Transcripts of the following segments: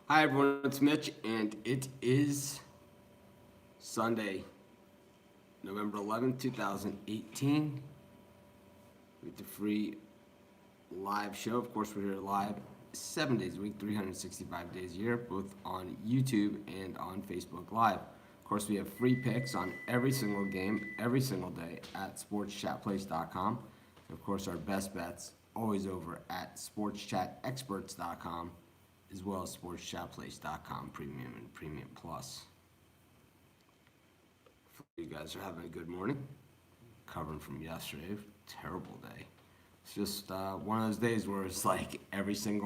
Hi everyone, it's Mitch, and it is Sunday, November 11th, 2018, with the free live show. Of course, we're here live 7 days a week, 365 days a year, both on YouTube and on Facebook Live. Of course, we have free picks on every single game, every single day at sportschatplace.com. And of course, our best bets always over at sportschatexperts.com, as well as sportschatplace.com Premium and Premium Plus. Hopefully you guys are having a good morning. Covering from yesterday, terrible day. It's just one of those days where it's like it seemed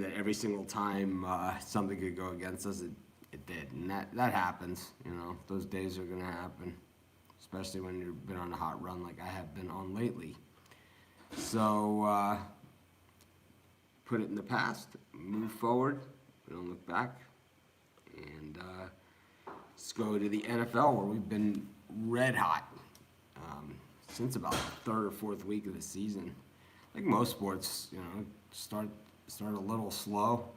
that every single time something could go against us, it did. And that happens, those days are going to happen, especially when you've been on a hot run like I have been on lately. So, put it in the past, move forward, we don't look back, and let's go to the NFL where we've been red hot since about the third or fourth week of the season. Like most sports, start a little slow,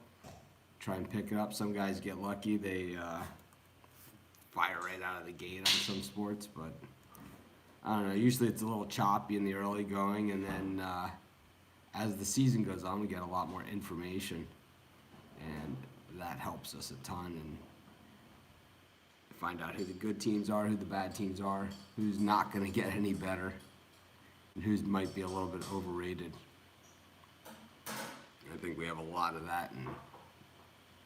try and pick it up. Some guys get lucky; they fire right out of the gate on some sports, but I don't know. Usually, it's a little choppy in the early going, and then as the season goes on, we get a lot more information, and that helps us a ton. And find out who the good teams are, who the bad teams are, who's not going to get any better, and who might be a little bit overrated. I think we have a lot of that in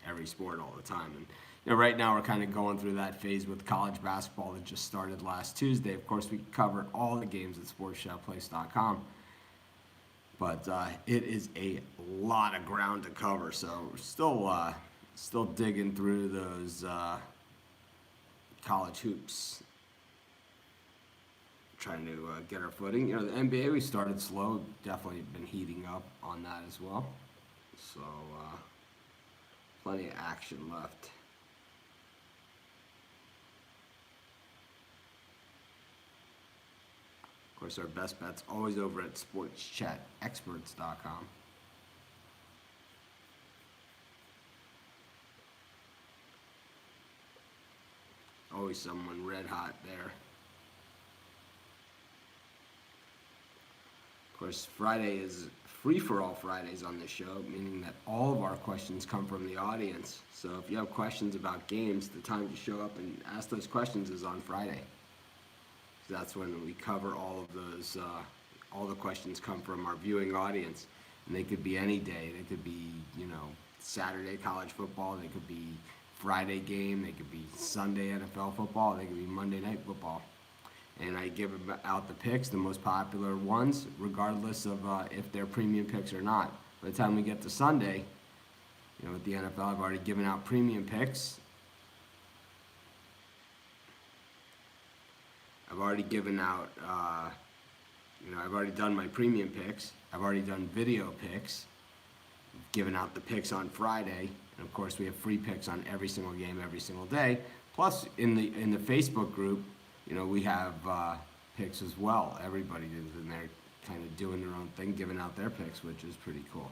every sport all the time. And right now we're kind of going through that phase with college basketball that just started last Tuesday. Of course, we cover all the games at sportschatplace.com. But it is a lot of ground to cover, so we're still digging through those college hoops, trying to get our footing. The NBA, we started slow, definitely been heating up on that as well. So plenty of action left. Of course, our best bet's always over at sportschatexperts.com. Always someone red hot there. Of course, Friday is free-for-all Fridays on this show, meaning that all of our questions come from the audience. So if you have questions about games, the time to show up and ask those questions is on Friday. So that's when we cover all of those, all the questions come from our viewing audience. And they could be any day. They could be, Saturday college football. They could be Friday game. They could be Sunday NFL football. They could be Monday night football. And I give out the picks, the most popular ones, regardless of if they're premium picks or not. By the time we get to Sunday, with the NFL, I've already given out premium picks. I've already given out, I've already done my premium picks. I've already done video picks. I've given out the picks on Friday. And of course, we have free picks on every single game, every single day. Plus, in the Facebook group, we have picks as well. Everybody is in there kind of doing their own thing, giving out their picks, which is pretty cool.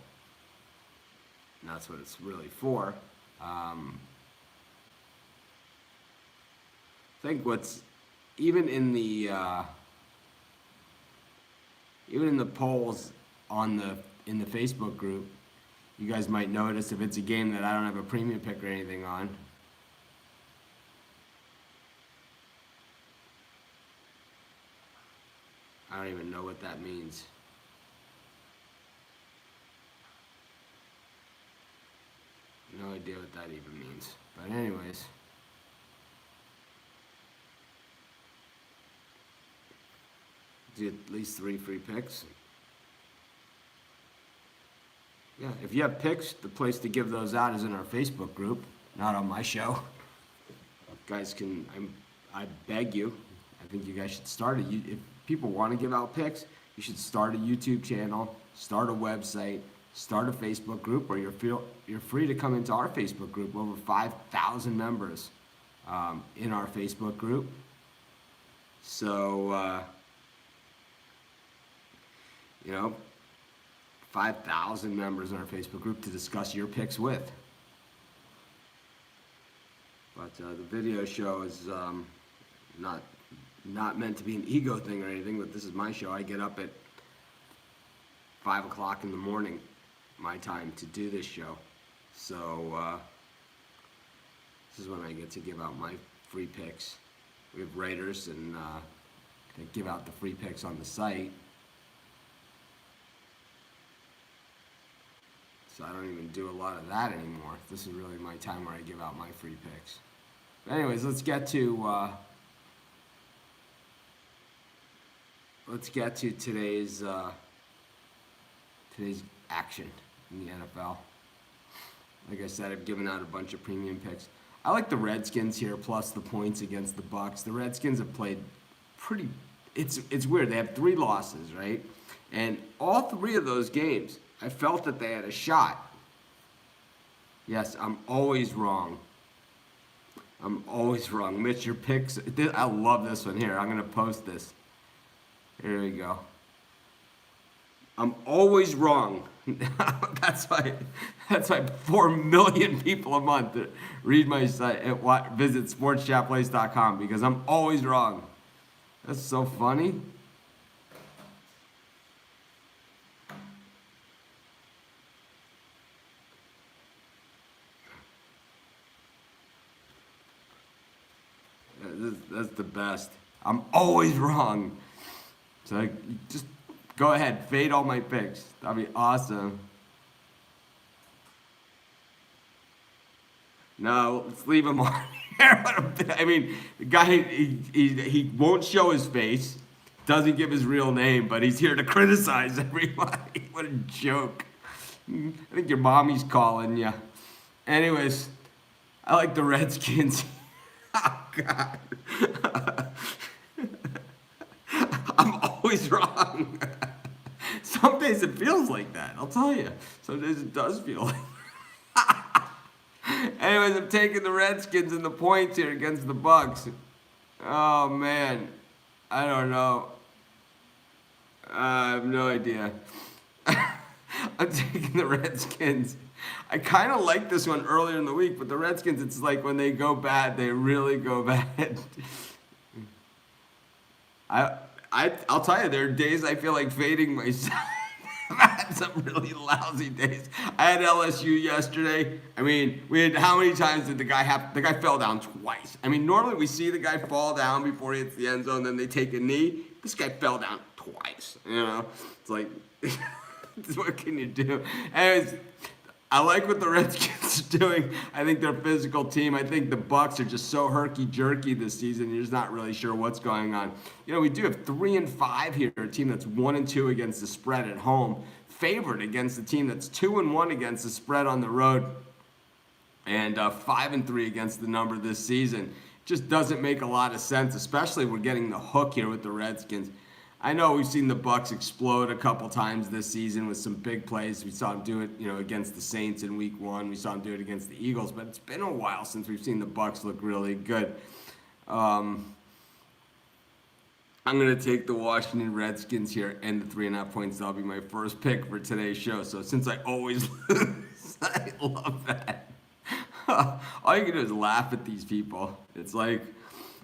And that's what it's really for. I think even in the polls in the Facebook group, you guys might notice if it's a game that I don't have a premium pick or anything on. I don't even know what that means. No idea what that even means. But anyways. Get at least 3 free picks. Yeah, if you have picks, the place to give those out is in our Facebook group, not on my show. Guys I beg you, I think you guys should start if people want to give out picks, you should start a YouTube channel, start a website, start a Facebook group, or you're free to come into our Facebook group. Over 5,000 members in our Facebook group. So, 5,000 members in our Facebook group to discuss your picks with. But the video show is not meant to be an ego thing or anything, but this is my show. I get up at 5 o'clock in the morning, my time, to do this show. So this is when I get to give out my free picks. We have writers and they give out the free picks on the site. So I don't even do a lot of that anymore. This is really my time where I give out my free picks. But anyways, let's get to today's action in the NFL. Like I said, I've given out a bunch of premium picks. I like the Redskins here plus the points against the Bucs. The Redskins have played pretty. It's weird. They have 3 losses, right? And all 3 of those games, I felt that they had a shot. Yes, I'm always wrong. Mitch, your picks. I love this one here. I'm going to post this. Here we go. I'm always wrong. That's why 4 million people a month read my site and visit sportschatplace.com because I'm always wrong. That's so funny. That's the best. I'm always wrong. So just go ahead, fade all my picks. That'd be awesome. No, let's leave him on here. I mean, the guy, he won't show his face, doesn't give his real name, but he's here to criticize everybody. What a joke. I think your mommy's calling you. Anyways, I like the Redskins. Oh, God. I'm always wrong. Some days it feels like that, I'll tell you. Some days it does feel like that. Anyways, I'm taking the Redskins and the points here against the Bucs. Oh, man. I don't know. I have no idea. I'm taking the Redskins. I kind of liked this one earlier in the week, but the Redskins, it's like when they go bad, they really go bad. I'll tell you, there are days I feel like fading myself. I've had some really lousy days. I had LSU yesterday. I mean, how many times did the guy fell down twice. I mean, normally we see the guy fall down before he hits the end zone, then they take a knee. This guy fell down twice, you know? It's like, what can you do? Anyways, I like what the Redskins are doing. I think they're a physical team. I think the Bucs are just so herky-jerky this season. You're just not really sure what's going on. You know, we do have 3-5 here, a team that's 1-2 against the spread at home, favored against a team that's 2-1 against the spread on the road, and 5-3 against the number this season. Just doesn't make a lot of sense, especially we're getting the hook here with the Redskins. I know we've seen the Bucs explode a couple times this season with some big plays. We saw them do it, against the Saints in Week 1. We saw them do it against the Eagles, but it's been a while since we've seen the Bucs look really good. I'm going to take the Washington Redskins here and the 3.5 points. That'll be my first pick for today's show. So since I always lose, I love that. All you can do is laugh at these people. It's like,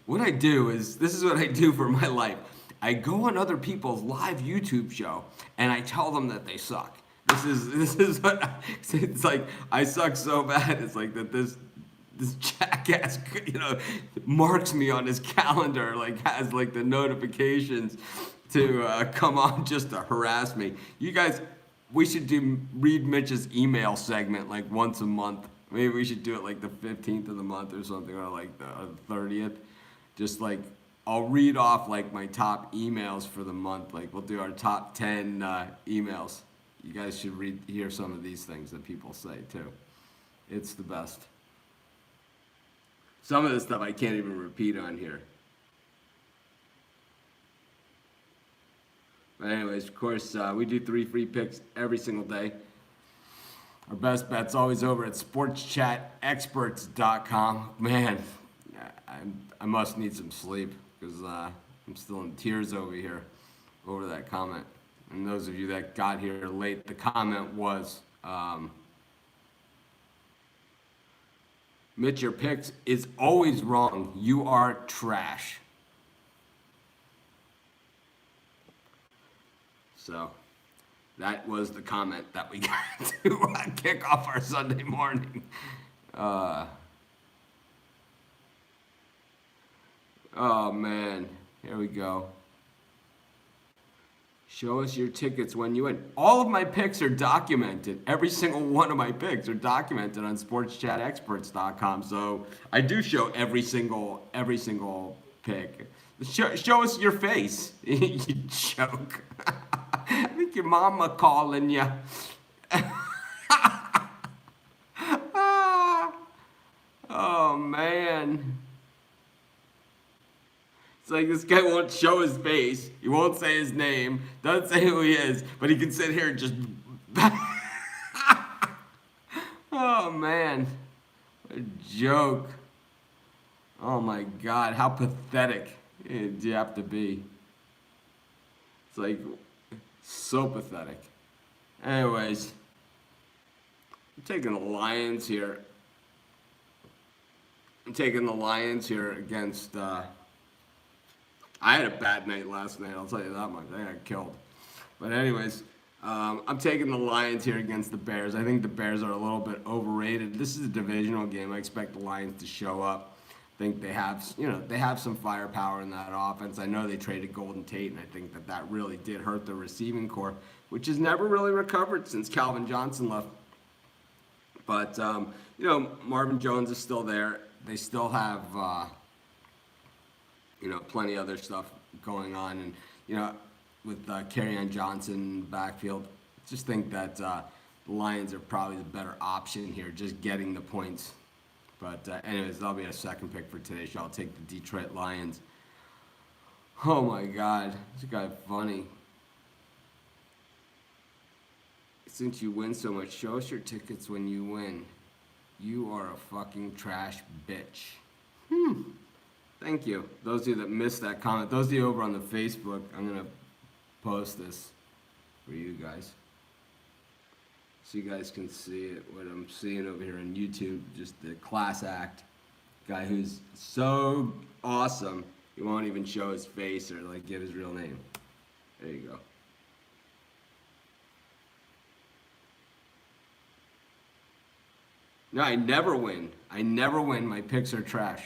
this is what I do for my life. I go on other people's live YouTube show and I tell them that they suck. This is what it's like. I suck so bad. It's like that this jackass, marks me on his calendar, has the notifications to come on just to harass me. You guys, we should read Mitch's email segment once a month. Maybe we should do it the 15th of the month or something, or the 30th. Just I'll read off my top emails for the month. We'll do our top 10 emails. You guys should hear some of these things that people say too. It's the best. Some of this stuff I can't even repeat on here. But anyways, of course, we do 3 free picks every single day. Our best bet's always over at sportschatexperts.com. Man, I must need some sleep because I'm still in tears over here over that comment. And those of you that got here late, the comment was, Mitch, your picks is always wrong. You are trash. So that was the comment that we got to kick off our Sunday morning. Uh, oh man, here we go. Show us your tickets when you win. All of my picks are documented. Every single one of my picks are documented on sportschatexperts.com. So I do show every single pick. Show us your face. You joke. I think your mama calling you. Oh man. It's like this guy won't show his face. He won't say his name. Doesn't say who he is. But he can sit here and just. Oh man. What a joke. Oh my God. How pathetic do you have to be? It's like so pathetic. Anyways. I'm taking the Lions here. Against. I had a bad night last night, I'll tell you that much. I got killed. But anyways, I'm taking the Lions here against the Bears. I think the Bears are a little bit overrated. This is a divisional game. I expect the Lions to show up. I think they have some firepower in that offense. I know they traded Golden Tate, and I think that really did hurt the receiving corps, which has never really recovered since Calvin Johnson left. But, Marvin Jones is still there. They still have... plenty of other stuff going on. And, with Kerryon Johnson backfield, I just think that the Lions are probably the better option here, just getting the points. But anyways, that'll be a second pick for today's show. I'll take the Detroit Lions. Oh, my God. This guy funny. Since you win so much, show us your tickets when you win. You are a fucking trash bitch. Thank you. Those of you that missed that comment, those of you over on the Facebook, I'm going to post this for you guys. So you guys can see it, what I'm seeing over here on YouTube, just the class act. Guy who's so awesome, he won't even show his face or give his real name. There you go. No, I never win. My picks are trash.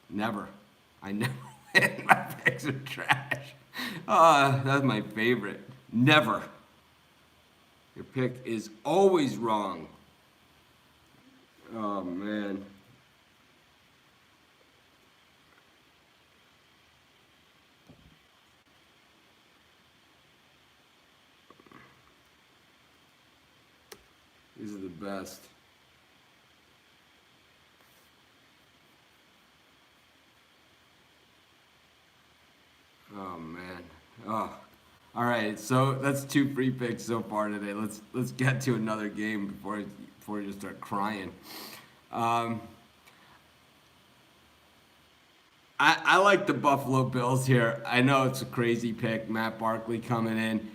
Never. I never win. My picks are trash. That's my favorite. Never. Your pick is always wrong. Oh, man. These are the best. Oh man. Oh. All right. So that's 2 free picks so far today. Let's get to another game before you start crying. I like the Buffalo Bills here. I know it's a crazy pick. Matt Barkley coming in,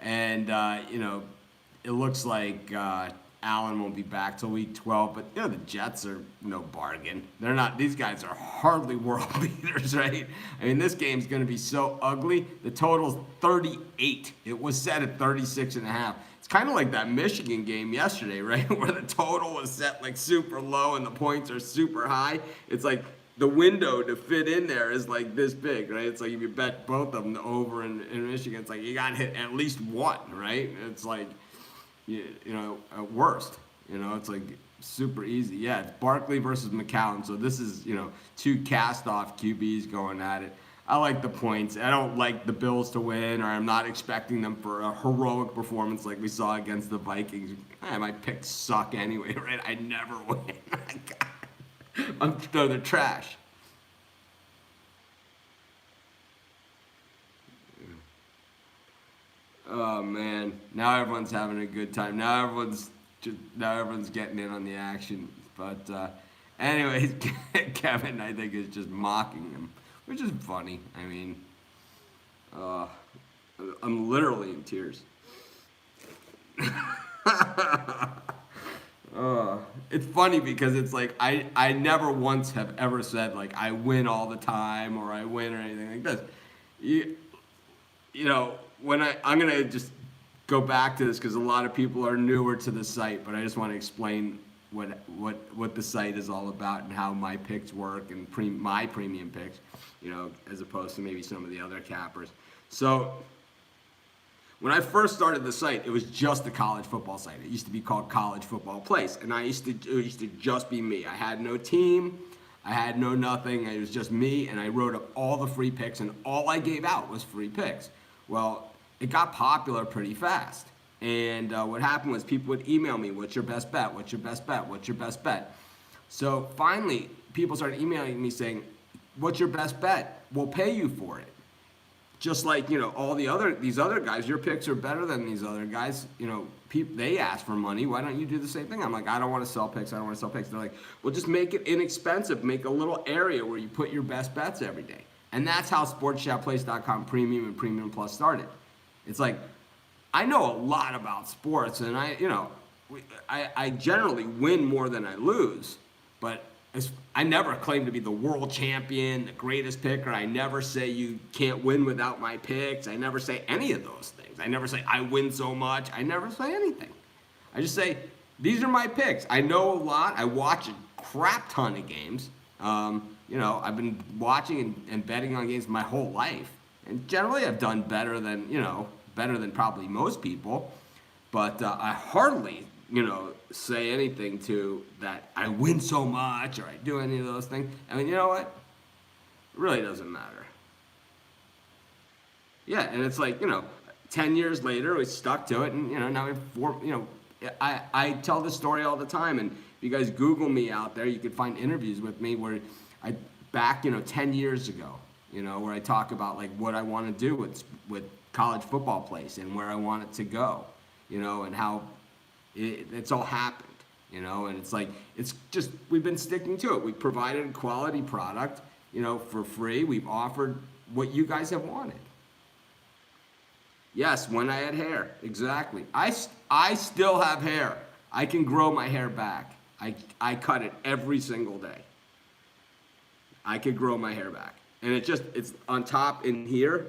and it looks like Allen won't be back till week 12. But the Jets are no bargain. They're not. These guys are hardly world beaters, right? I mean, this game's going to be so ugly. The total's 38. It was set at 36.5. It's kind of like that Michigan game yesterday, right? Where the total was set super low and the points are super high. It's like the window to fit in there is this big, right? It's like if you bet both of them over in Michigan, it's like you got to hit at least one, right? It's like, at worst, it's super easy. Yeah, it's Barkley versus McCown. So this is, 2 cast-off QBs going at it. I like the points. I don't like the Bills to win, or I'm not expecting them for a heroic performance like we saw against the Vikings. My picks suck anyway, right? I never win. They're trash. Oh man! Now everyone's having a good time. Now everyone's getting in on the action. But anyways, Kevin, I think, is just mocking him, which is funny. I mean, I'm literally in tears. It's funny because it's like I never once have ever said like I win all the time or I win or anything like this. You, you know, when I'm gonna just go back to this because a lot of people are newer to the site, but I just want to explain what the site is all about and how my picks work and my premium picks, as opposed to maybe some of the other cappers. So when I first started the site, it was just a college football site. It used to be called College Football Place, and it used to just be me. I had no team, I had no nothing. It was just me, and I wrote up all the free picks, and all I gave out was free picks. Well, it got popular pretty fast, and what happened was people would email me, "What's your best bet? What's your best bet? What's your best bet?" So finally, people started emailing me saying, "What's your best bet? We'll pay you for it." Just like all these other guys, your picks are better than these other guys. They ask for money. Why don't you do the same thing? I'm like, I don't want to sell picks. I don't want to sell picks. They're like, well, just make it inexpensive. Make a little area where you put your best bets every day. And that's how SportsChatPlace.com Premium and Premium Plus started. It's like, I know a lot about sports, and I generally win more than I lose, but I never claim to be the world champion, the greatest picker. I never say you can't win without my picks. I never say any of those things. I never say I win so much. I never say anything. I just say, these are my picks. I know a lot. I watch a crap ton of games. I've been watching and betting on games my whole life. And generally I've done better than probably most people. But I hardly say anything to that I win so much or I do any of those things. I mean, you know what? It really doesn't matter. Yeah, and it's like, 10 years later, we stuck to it, and, now we have I tell this story all the time, and if you guys Google me out there, you can find interviews with me where back, 10 years ago, where I talk about, like, what I want to do with College Football Place and where I want it to go, and how it's all happened, and it's like, it's just, we've been sticking to it. We've provided quality product, for free. We've offered what you guys have wanted. Yes, when I had hair, exactly. I still have hair. I can grow my hair back. I cut it every single day. I could grow my hair back. And it's on top in here.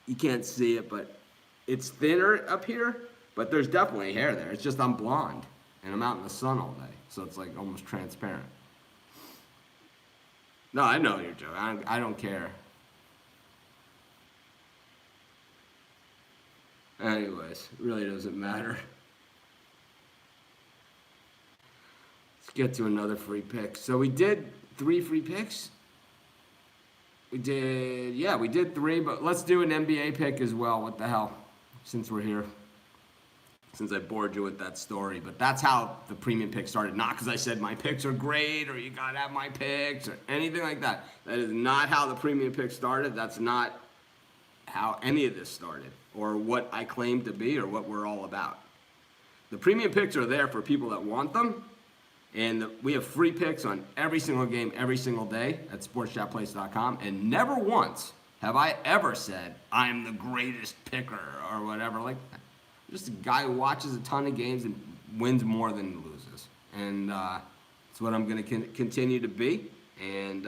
You can't see it, but it's thinner up here. But there's definitely hair there. It's just I'm blonde, and I'm out in the sun all day, so it's like almost transparent. No, I know you're joking. I don't care. Anyways, it really doesn't matter. Let's get to another free pick. So we did 3 free picks. We did 3, but let's do an NBA pick as well. What the hell? Since we're here. Since I bored you with that story. But that's how the premium pick started. Not because I said my picks are great or you got to have my picks or anything like that. That is not how the premium pick started. That's not how any of this started or what I claim to be or what we're all about. The premium picks are there for people that want them. And we have free picks on every single game, every single day at sportschatplace.com. And never once have I ever said I'm the greatest picker or whatever like that. I'm just a guy who watches a ton of games and wins more than loses. And that's what I'm going to continue to be. And,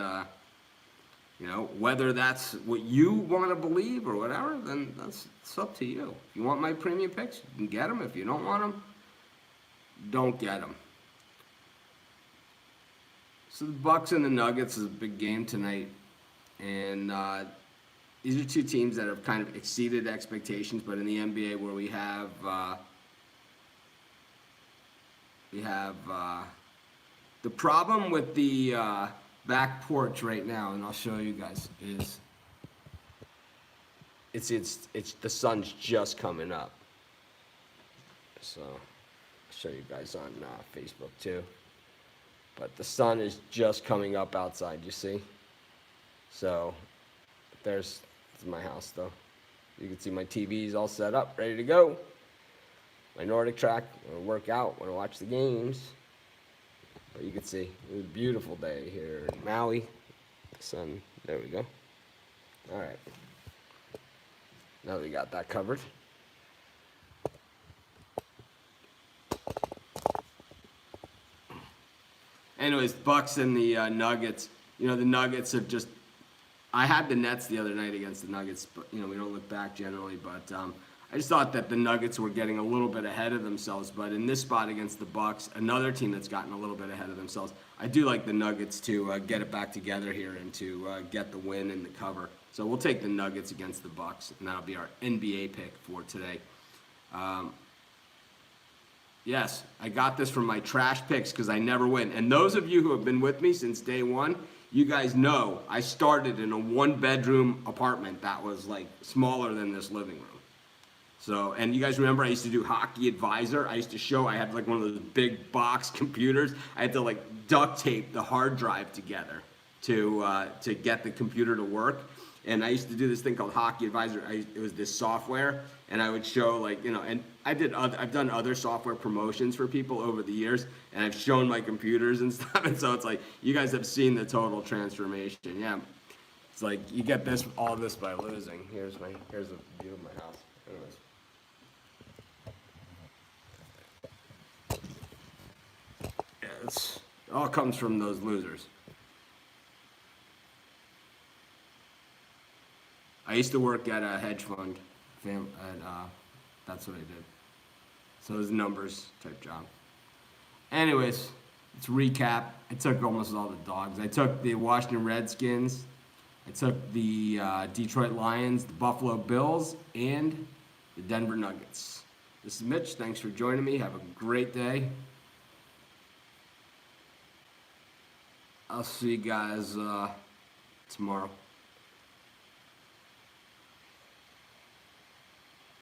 whether that's what you want to believe or whatever, then it's up to you. If you want my premium picks, you can get them. If you don't want them, don't get them. So the Bucs and the Nuggets is a big game tonight, and these are 2 teams that have kind of exceeded expectations. But in the NBA, where we have the problem with the back porch right now, and I'll show you guys, is it's the sun's just coming up. So I'll show you guys on Facebook too. But the sun is just coming up outside, you see? So this is my house though. You can see my TV's all set up, ready to go. My Nordic track, I work out when I watch the games. But you can see, it was a beautiful day here in Maui. The sun, there we go. All right. Now we got that covered. Anyways, Bucs and the Nuggets. You know, the Nuggets have just. I had the Nets the other night against the Nuggets, but you know we don't look back generally. But I just thought that the Nuggets were getting a little bit ahead of themselves. But in this spot against the Bucs, another team that's gotten a little bit ahead of themselves, I do like the Nuggets to get it back together here and to get the win and the cover. So we'll take the Nuggets against the Bucs, and that'll be our NBA pick for today. Yes, I got this from my trash picks because I never win. And those of you who have been with me since day one, you guys know I started in a one-bedroom apartment that was like smaller than this living room. So, and you guys remember I used to do Hockey Advisor. I used to show, I had like one of those big box computers. I had to like duct tape the hard drive together to get the computer to work. And I used to do this thing called Hockey Advisor. It was this software, and I would show like, you know, and I've done other software promotions for people over the years, and I've shown my computers and stuff. And so it's like, you guys have seen the total transformation. Yeah, it's like you get all this by losing. Here's a view of my house. Anyways. Yeah, it all comes from those losers. I used to work at a hedge fund, and that's what I did. So it was a numbers type job. Anyways, let's recap. I took almost all the dogs. I took the Washington Redskins. I took the Detroit Lions, the Buffalo Bills, and the Denver Nuggets. This is Mitch. Thanks for joining me. Have a great day. I'll see you guys tomorrow.